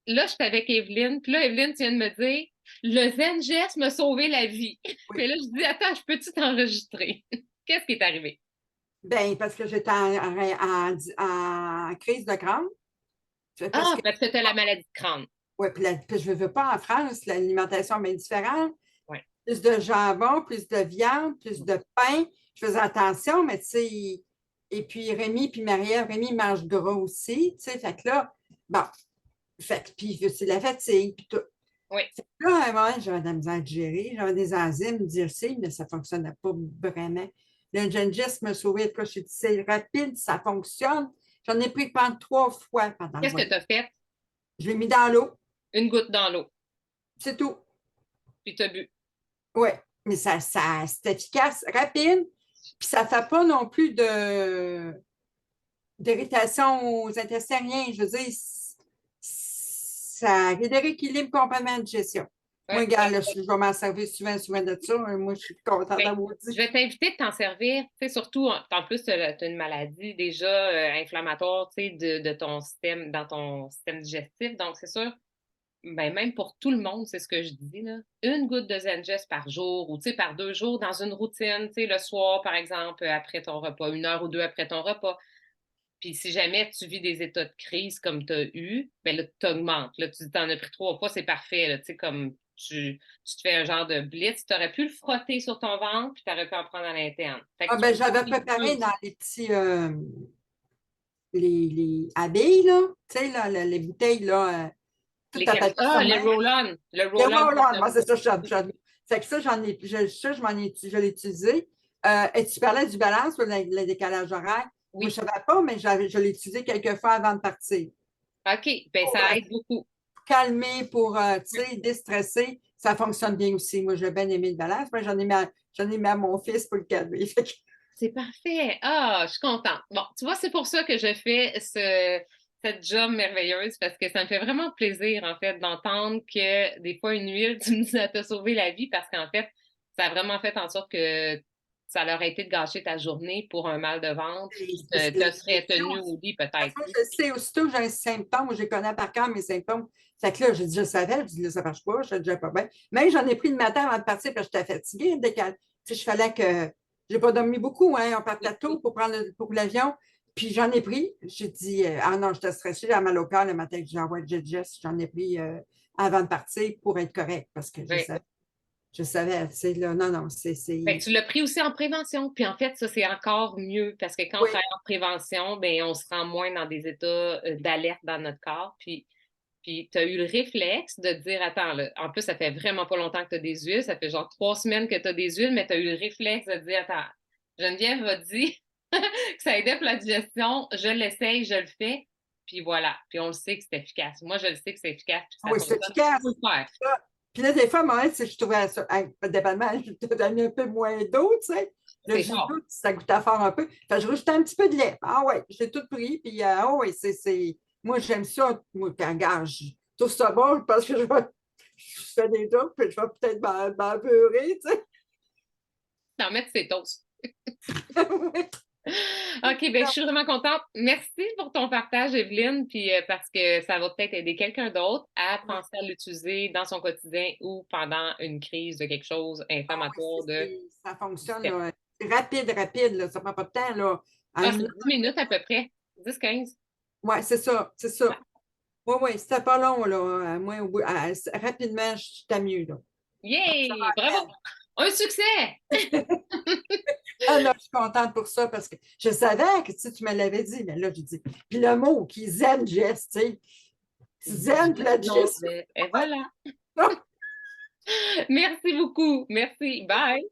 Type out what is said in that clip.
là, je suis avec Evelyne, puis là, Evelyne, tu viens de me dire, le Zen Gest m'a sauvé la vie. Oui. Mais là, je dis, attends, je peux-tu t'enregistrer? Qu'est-ce qui est arrivé? Ben, parce que j'étais en crise de Crohn. Parce Ah, que, parce que tu as la maladie de Crohn. ouais, puis je ne veux pas en France, l'alimentation est bien différente. Ouais. Plus de jambon, plus de viande, plus de pain. Je faisais attention, mais tu sais, et puis Rémi, puis Marie-Ève, Rémi mange gras aussi, tu sais, fait que là, bon, fait que, puis c'est la fatigue, puis tout. Oui. Fait que là, à un moment, j'avais de la misère à digérer, j'avais des enzymes, dire si, mais ça ne fonctionnait pas vraiment. Le Gengis me sauvait, je suis dit, c'est rapide, ça fonctionne. J'en ai pris pendant 3 fois pendant le Qu'est-ce que voyage. tu as fait? Je l'ai mis dans l'eau, Une goutte dans l'eau, c'est tout. puis tu as bu. Oui, mais c'est efficace, rapide, puis ça ne fait pas non plus d'irritation aux intestins, rien. Je veux dire, ça rééquilibre complètement la digestion. Moi, Ouais. regarde, là, je vais m'en servir souvent, souvent de ça. Moi, je suis contente Ben, d'avoir je dit. vais t'inviter de t'en servir, tu sais, surtout, en plus, tu as une maladie déjà inflammatoire, tu sais, de ton système, dans ton système digestif. Donc, c'est sûr, ben, même pour tout le monde, c'est ce que je dis, là. Une goutte de Zengest par jour ou, tu sais, par 2 jours dans une routine, tu sais, le soir, par exemple, après ton repas, 1 heure ou 2 après ton repas. Puis si jamais tu vis des états de crise comme tu as eu, ben là, tu augmentes. Là, tu t'en as pris 3 fois, c'est parfait. Là, tu sais, comme tu te fais un genre de blitz, tu aurais pu le frotter sur ton ventre, puis tu aurais pu en prendre à l'interne. Fait que Ah, tu ben, peux j'avais les préparé deux. dans les petits, les abeilles, là, tu sais, là, les bouteilles, là, tout appelle ça Les même. roll-on. Le Le roll-on. roll-on, moi, c'est ça, fait que ça, je l'ai utilisé. Et tu parlais du balance, le décalage horaire. Moi, je Oui. ne savais pas, mais je l'ai utilisé quelques fois avant de partir. OK. Ben, Pour ça aide beaucoup. calmer, pour, tu sais, déstresser, ça fonctionne bien aussi. Moi, j'ai bien aimé le balance. Moi, j'en ai mis à mon fils pour le calmer. Fait que, C'est parfait. Ah, je suis contente. Bon, tu vois, c'est pour ça que je fais cette job merveilleuse parce que ça me fait vraiment plaisir, en fait, d'entendre que des fois, une huile, tu me dis, ça t'a sauvé la vie parce qu'en fait, ça a vraiment fait en sorte que ça leur a été de gâcher ta journée pour un mal de ventre qui c'est te serait l'intuition. tenu au lit, Parce peut-être. que moi, je sais, aussitôt que j'ai un symptôme, je connais par cœur mes symptômes. Fait que là, je savais, je dis là, ça marche pas, je suis déjà pas bien. Mais j'en ai pris le matin avant de partir parce que j'étais fatiguée. Tu sais, je fallait que. J'ai pas dormi beaucoup, hein. On partait tôt pour l'avion. Puis j'en ai pris. J'ai dit, ah non, j'étais stressée, j'ai mal au cœur le matin que j'envoie le jet jet. J'en ai pris avant de partir pour être correct parce que Oui. je savais, tu sais, là, non, non, Fait que tu l'as pris aussi en prévention. Puis en fait, ça, c'est encore mieux parce que quand on oui, travaille en prévention, ben, on se rend moins dans des états d'alerte dans notre corps. Puis tu as eu le réflexe de dire, attends, là, en plus, ça fait vraiment pas longtemps que tu as des huiles, ça fait genre 3 semaines que tu as des huiles, mais tu as eu le réflexe de dire, attends, Geneviève a dit que ça aidait pour la digestion, je l'essaye, je le fais, puis voilà. Puis on le sait que c'est efficace. Moi, je le sais que c'est efficace, puis que ça oui, c'est fonctionne. Il faut efficace. le faire. Puis là, des fois, moi, si je trouvais ça, dépendamment, je te donnais un peu moins d'eau, tu sais. Le C'est jus fort. d'eau, ça goûtait fort un peu. Fait que je rajoutais un petit peu de lait. Ah ouais, j'ai tout pris. Puis, ah ouais, moi, j'aime ça. Moi, quand regarde, tout ça bon, parce que je fais des trucs, puis je vais peut-être m'en beurrer, tu sais. T'en mettre ses toasts. OK, ben je suis vraiment contente. Merci pour ton partage, Evelyne, puis parce que ça va peut-être aider quelqu'un d'autre à Oui, penser à l'utiliser dans son quotidien ou pendant une crise de quelque chose ah oui, inflammatoire de ça fonctionne, système. là. C'est rapide, rapide, là. Ça prend pas de temps, là. À Ah, une c'est minute. 10 minutes à peu près. 10-15. Ouais, c'est ça, c'est ça. Oui, oui, c'était pas long, là. Moi, rapidement, j'étais mieux, là. Yay! Bravo! Un succès! Ah non, je suis contente pour ça parce que je savais que tu me l'avais dit, mais là, j'ai dit. Puis le mot qui zen geste, tu sais. Tu zen, puis la Non, geste. et voilà. Merci beaucoup. Merci. Bye.